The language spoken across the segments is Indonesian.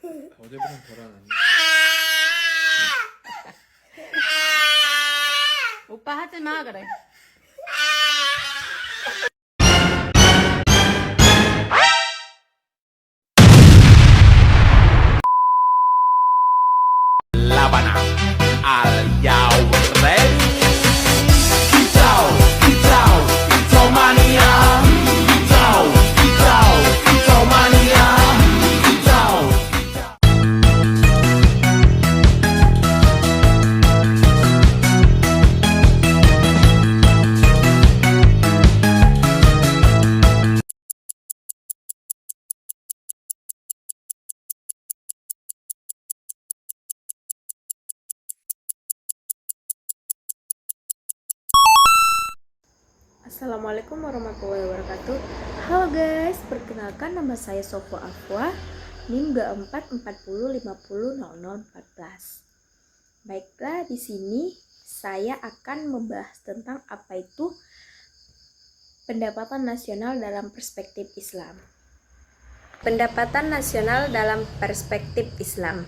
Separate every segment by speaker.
Speaker 1: 어제보단 덜어놨네.
Speaker 2: 오빠 하지 마 그래.
Speaker 3: Labana. Are you ready? Kicau, kicau, kicau mania. Kicau, kicau, kicau mania. Kicau, kicau.
Speaker 4: Assalamualaikum warahmatullahi wabarakatuh. Halo guys, perkenalkan nama saya Sofwa Afwa, NIM 2440500014. Baiklah, di sini saya akan membahas tentang apa itu pendapatan nasional dalam perspektif Islam. Pendapatan nasional dalam perspektif Islam.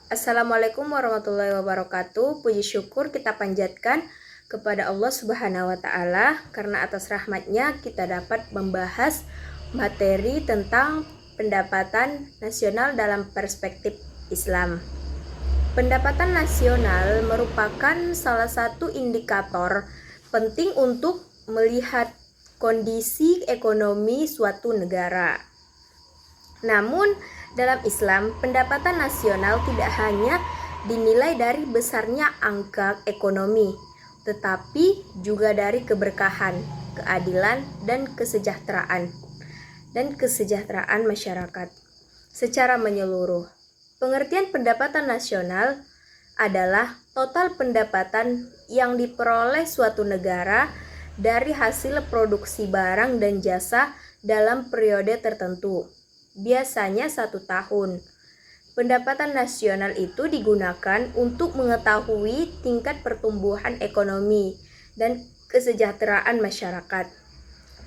Speaker 4: Assalamualaikum warahmatullahi wabarakatuh. Puji syukur kita panjatkan kepada Allah Subhanahu wa Ta'ala, karena atas rahmatnya kita dapat membahas materi tentang pendapatan nasional dalam perspektif Islam. Pendapatan nasional merupakan salah satu indikator penting untuk melihat kondisi ekonomi suatu negara. Namun, dalam Islam, pendapatan nasional tidak hanya dinilai dari besarnya angka ekonomi, tetapi juga dari keberkahan, keadilan, dan kesejahteraan masyarakat secara menyeluruh. Pengertian pendapatan nasional adalah total pendapatan yang diperoleh suatu negara dari hasil produksi barang dan jasa dalam periode tertentu, biasanya 1 tahun. Pendapatan nasional itu digunakan untuk mengetahui tingkat pertumbuhan ekonomi dan kesejahteraan masyarakat.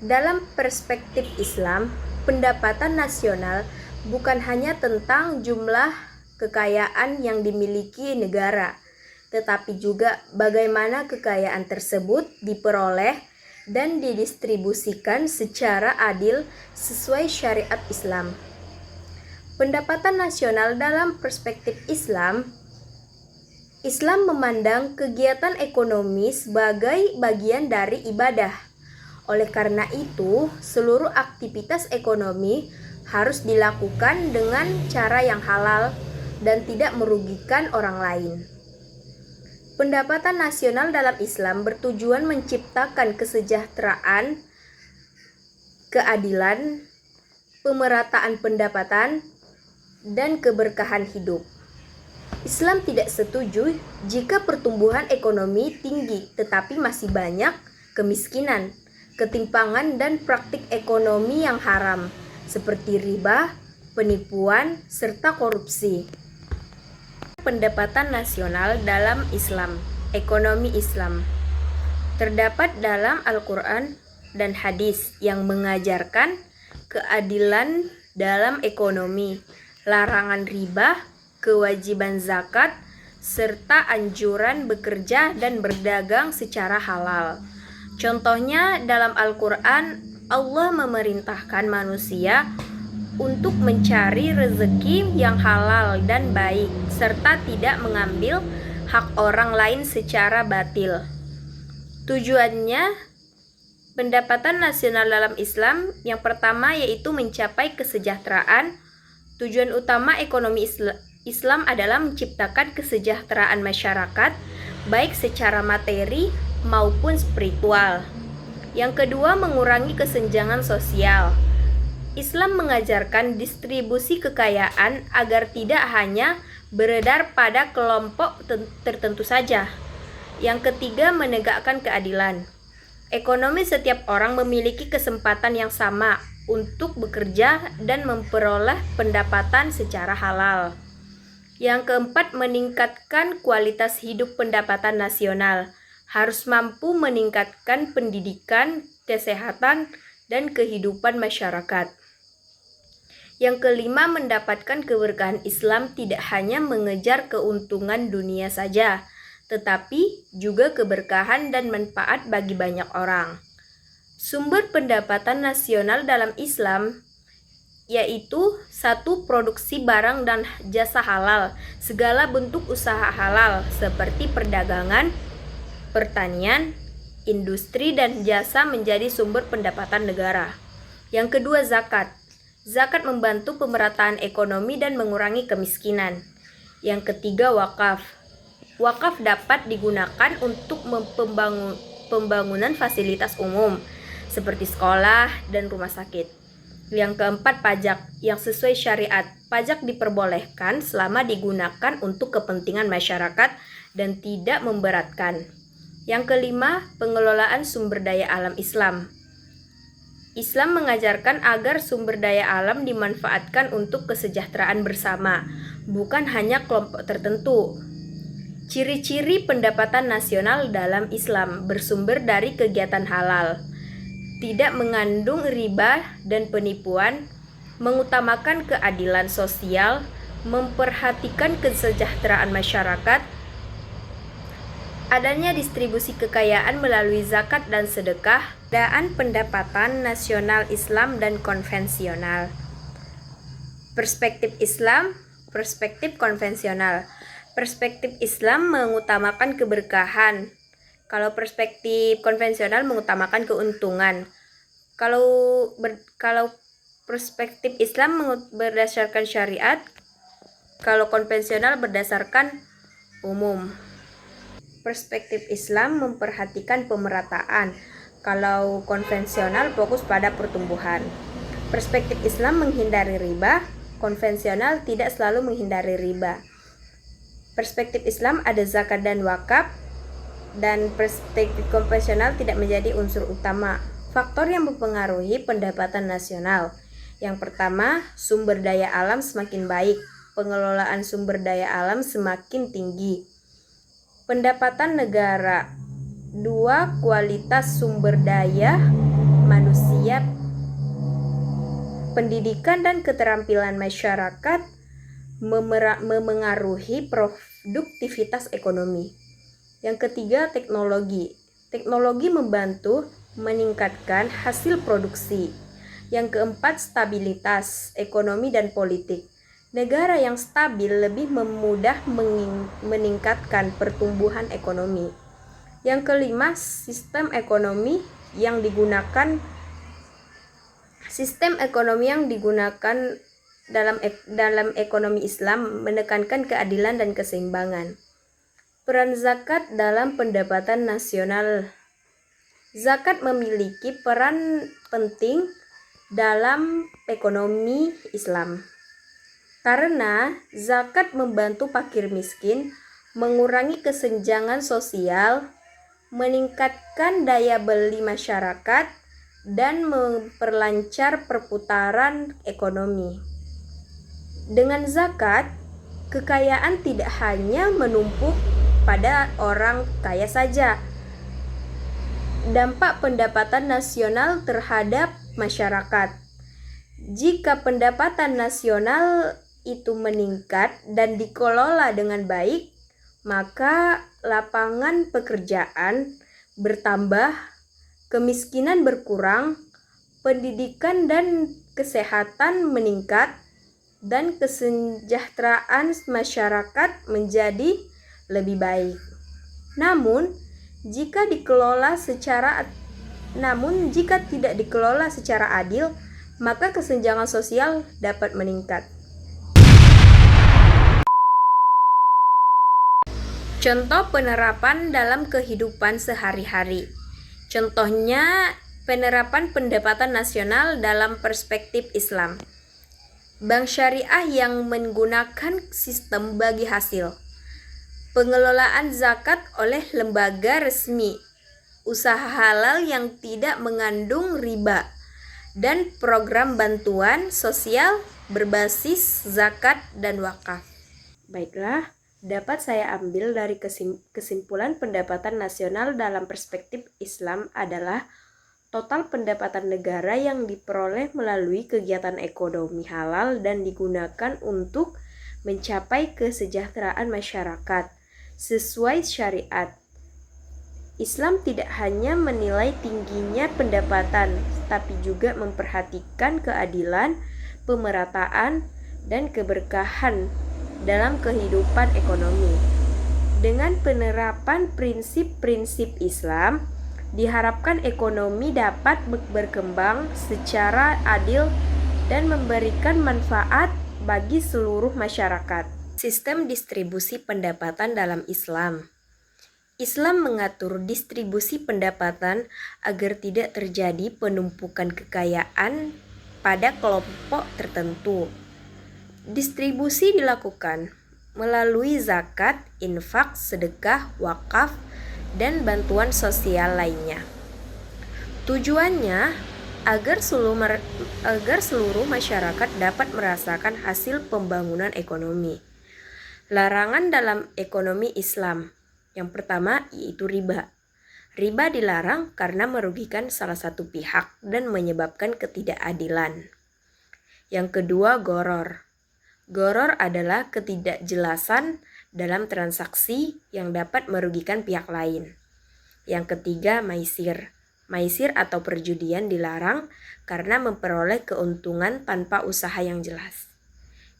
Speaker 4: Dalam perspektif Islam, pendapatan nasional bukan hanya tentang jumlah kekayaan yang dimiliki negara, tetapi juga bagaimana kekayaan tersebut diperoleh dan didistribusikan secara adil sesuai syariat Islam. Pendapatan nasional dalam perspektif Islam, Islam memandang kegiatan ekonomi sebagai bagian dari ibadah. Oleh karena itu, seluruh aktivitas ekonomi harus dilakukan dengan cara yang halal dan tidak merugikan orang lain. Pendapatan nasional dalam Islam bertujuan menciptakan kesejahteraan, keadilan, pemerataan pendapatan, dan keberkahan hidup. Islam tidak setuju jika pertumbuhan ekonomi tinggi tetapi masih banyak kemiskinan, ketimpangan, dan praktik ekonomi yang haram seperti riba, penipuan, serta korupsi. Pendapatan nasional dalam Islam, ekonomi Islam, terdapat dalam Al-Quran dan hadis yang mengajarkan keadilan dalam ekonomi, larangan riba, kewajiban zakat, serta anjuran bekerja dan berdagang secara halal. Contohnya dalam Al-Quran, Allah memerintahkan manusia untuk mencari rezeki yang halal dan baik, serta tidak mengambil hak orang lain secara batil. Tujuannya pendapatan nasional dalam Islam yang pertama yaitu mencapai kesejahteraan. Tujuan utama ekonomi Islam adalah menciptakan kesejahteraan masyarakat, baik secara materi maupun spiritual. Yang kedua, mengurangi kesenjangan sosial. Islam mengajarkan distribusi kekayaan agar tidak hanya beredar pada kelompok tertentu saja. Yang ketiga, menegakkan keadilan. Ekonomi setiap orang memiliki kesempatan yang sama untuk bekerja dan memperoleh pendapatan secara halal. Yang keempat, meningkatkan kualitas hidup pendapatan nasional. Harus mampu meningkatkan pendidikan, kesehatan, dan kehidupan masyarakat. Yang kelima, mendapatkan keberkahan Islam tidak hanya mengejar keuntungan dunia saja, tetapi juga keberkahan dan manfaat bagi banyak orang. Sumber pendapatan nasional dalam Islam yaitu 1. Produksi barang dan jasa halal, segala bentuk usaha halal seperti perdagangan, pertanian, industri dan jasa menjadi sumber pendapatan negara. Yang kedua, zakat. Zakat membantu pemerataan ekonomi dan mengurangi kemiskinan. Yang ketiga, wakaf. Wakaf dapat digunakan untuk pembangunan fasilitas umum seperti sekolah dan rumah sakit. Yang keempat, pajak yang sesuai syariat. Pajak diperbolehkan selama digunakan untuk kepentingan masyarakat dan tidak memberatkan. Yang kelima, pengelolaan sumber daya alam Islam. Islam mengajarkan agar sumber daya alam dimanfaatkan untuk kesejahteraan bersama, bukan hanya kelompok tertentu. Ciri-ciri pendapatan nasional dalam Islam bersumber dari kegiatan halal, tidak mengandung riba dan penipuan, mengutamakan keadilan sosial, memperhatikan kesejahteraan masyarakat, adanya distribusi kekayaan melalui zakat dan sedekah, dan pendapatan nasional Islam dan konvensional. Perspektif Islam, perspektif konvensional. Perspektif Islam mengutamakan keberkahan. Kalau perspektif konvensional mengutamakan keuntungan. Kalau perspektif Islam berdasarkan syariat, kalau konvensional berdasarkan umum. Perspektif Islam memperhatikan pemerataan, kalau konvensional fokus pada pertumbuhan. Perspektif Islam menghindari riba, konvensional tidak selalu menghindari riba. Perspektif Islam ada zakat dan wakaf, dan perspektif konvensional tidak menjadi unsur utama. Faktor yang mempengaruhi pendapatan nasional. Yang pertama, sumber daya alam semakin baik, pengelolaan sumber daya alam semakin tinggi. Pendapatan negara. 2. Kualitas sumber daya manusia, pendidikan dan keterampilan masyarakat memengaruhi produktivitas ekonomi. Yang ketiga, teknologi. Teknologi membantu meningkatkan hasil produksi. Yang keempat, stabilitas ekonomi dan politik. Negara yang stabil lebih memudah meningkatkan pertumbuhan ekonomi. Yang kelima, sistem ekonomi yang digunakan dalam ekonomi Islam menekankan keadilan dan keseimbangan. Peran zakat dalam pendapatan nasional. Zakat memiliki peran penting dalam ekonomi Islam. Karena zakat membantu fakir miskin, mengurangi kesenjangan sosial, meningkatkan daya beli masyarakat, dan memperlancar perputaran ekonomi. Dengan zakat, kekayaan tidak hanya menumpuk pada orang kaya saja. Dampak pendapatan nasional terhadap masyarakat. Jika pendapatan nasional itu meningkat dan dikelola dengan baik, maka lapangan pekerjaan bertambah, kemiskinan berkurang, pendidikan dan kesehatan meningkat, dan kesejahteraan masyarakat menjadi lebih baik. Namun, jika tidak dikelola secara adil, maka kesenjangan sosial dapat meningkat. Contoh penerapan dalam kehidupan sehari-hari. Contohnya, penerapan pendapatan nasional dalam perspektif Islam. Bank syariah yang menggunakan sistem bagi hasil. Pengelolaan zakat oleh lembaga resmi. Usaha halal yang tidak mengandung riba. Dan program bantuan sosial berbasis zakat dan wakaf. Baiklah, dapat saya ambil dari kesimpulan pendapatan nasional dalam perspektif Islam adalah total pendapatan negara yang diperoleh melalui kegiatan ekonomi halal dan digunakan untuk mencapai kesejahteraan masyarakat sesuai syariat. Islam tidak hanya menilai tingginya pendapatan, tapi juga memperhatikan keadilan, pemerataan, dan keberkahan dalam kehidupan ekonomi. Dengan penerapan prinsip-prinsip Islam, diharapkan ekonomi dapat berkembang secara adil dan memberikan manfaat bagi seluruh masyarakat. Sistem distribusi pendapatan dalam Islam. Islam mengatur distribusi pendapatan agar tidak terjadi penumpukan kekayaan pada kelompok tertentu. Distribusi dilakukan melalui zakat, infak, sedekah, wakaf, dan bantuan sosial lainnya. Tujuannya agar seluruh masyarakat dapat merasakan hasil pembangunan ekonomi. Larangan dalam ekonomi Islam. Yang pertama yaitu riba. Riba dilarang karena merugikan salah satu pihak dan menyebabkan ketidakadilan. Yang kedua, gharar. Gharar adalah ketidakjelasan dalam transaksi yang dapat merugikan pihak lain. Yang ketiga, maisir. Maisir atau perjudian dilarang karena memperoleh keuntungan tanpa usaha yang jelas.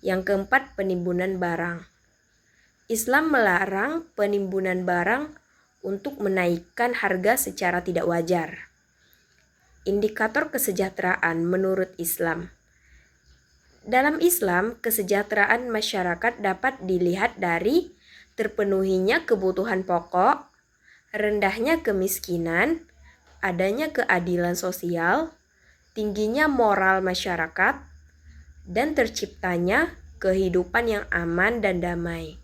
Speaker 4: Yang keempat, penimbunan barang. Islam melarang penimbunan barang untuk menaikkan harga secara tidak wajar. Indikator kesejahteraan menurut Islam. Dalam Islam, kesejahteraan masyarakat dapat dilihat dari terpenuhinya kebutuhan pokok, rendahnya kemiskinan, adanya keadilan sosial, tingginya moral masyarakat, dan terciptanya kehidupan yang aman dan damai.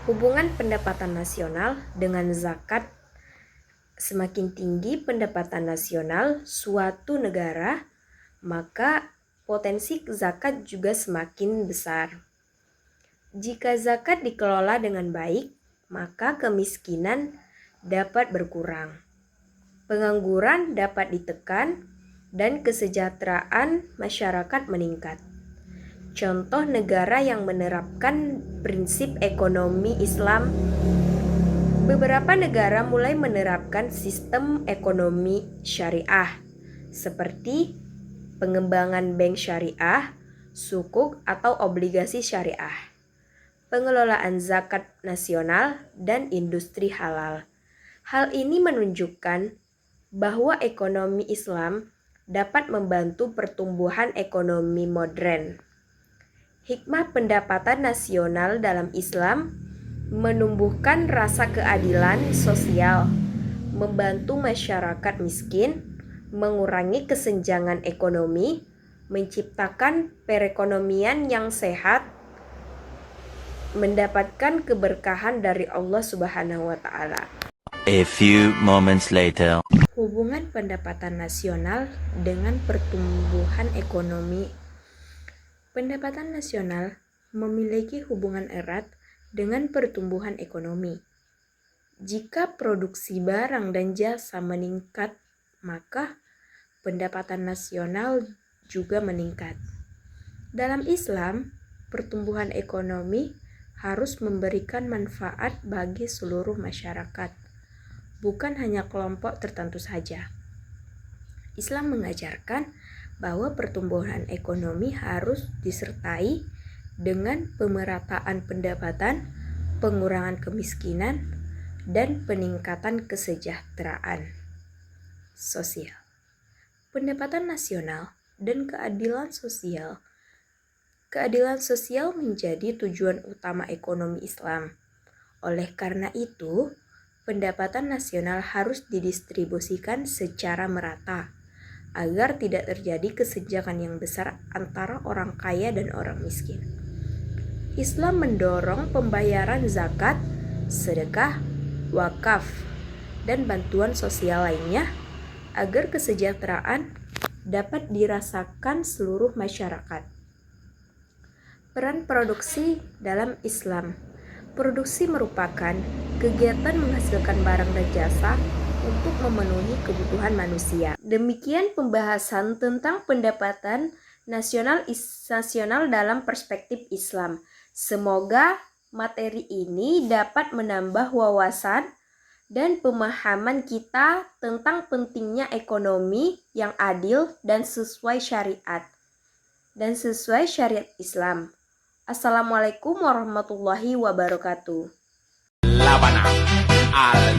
Speaker 4: Hubungan pendapatan nasional dengan zakat. Semakin tinggi pendapatan nasional suatu negara, maka potensi zakat juga semakin besar. Jika zakat dikelola dengan baik, maka kemiskinan dapat berkurang, pengangguran dapat ditekan, dan kesejahteraan masyarakat meningkat. Contoh negara yang menerapkan prinsip ekonomi Islam. Beberapa negara mulai menerapkan sistem ekonomi syariah, seperti pengembangan bank syariah, sukuk atau obligasi syariah, pengelolaan zakat nasional, dan industri halal. Hal ini menunjukkan bahwa ekonomi Islam dapat membantu pertumbuhan ekonomi modern. Hikmah pendapatan nasional dalam Islam menumbuhkan rasa keadilan sosial, membantu masyarakat miskin, mengurangi kesenjangan ekonomi, menciptakan perekonomian yang sehat, mendapatkan keberkahan dari Allah Subhanahu wa Ta'ala.
Speaker 1: A few moments later.
Speaker 4: Hubungan pendapatan nasional dengan pertumbuhan ekonomi. Pendapatan nasional memiliki hubungan erat dengan pertumbuhan ekonomi. Jika produksi barang dan jasa meningkat, maka pendapatan nasional juga meningkat. Dalam Islam, pertumbuhan ekonomi harus memberikan manfaat bagi seluruh masyarakat, bukan hanya kelompok tertentu saja. Islam mengajarkan bahwa pertumbuhan ekonomi harus disertai dengan pemerataan pendapatan, pengurangan kemiskinan, dan peningkatan kesejahteraan sosial. Pendapatan nasional dan keadilan sosial. Keadilan sosial menjadi tujuan utama ekonomi Islam. Oleh karena itu, pendapatan nasional harus didistribusikan secara merata agar tidak terjadi kesenjangan yang besar antara orang kaya dan orang miskin. Islam mendorong pembayaran zakat, sedekah, wakaf, dan bantuan sosial lainnya agar kesejahteraan dapat dirasakan seluruh masyarakat. Peran produksi dalam Islam. Produksi merupakan kegiatan menghasilkan barang dan jasa untuk memenuhi kebutuhan manusia. Demikian pembahasan tentang pendapatan nasional dalam perspektif Islam. Semoga materi ini dapat menambah wawasan dan pemahaman kita tentang pentingnya ekonomi yang adil dan sesuai syariat Islam. Assalamualaikum warahmatullahi wabarakatuh.
Speaker 3: Labana al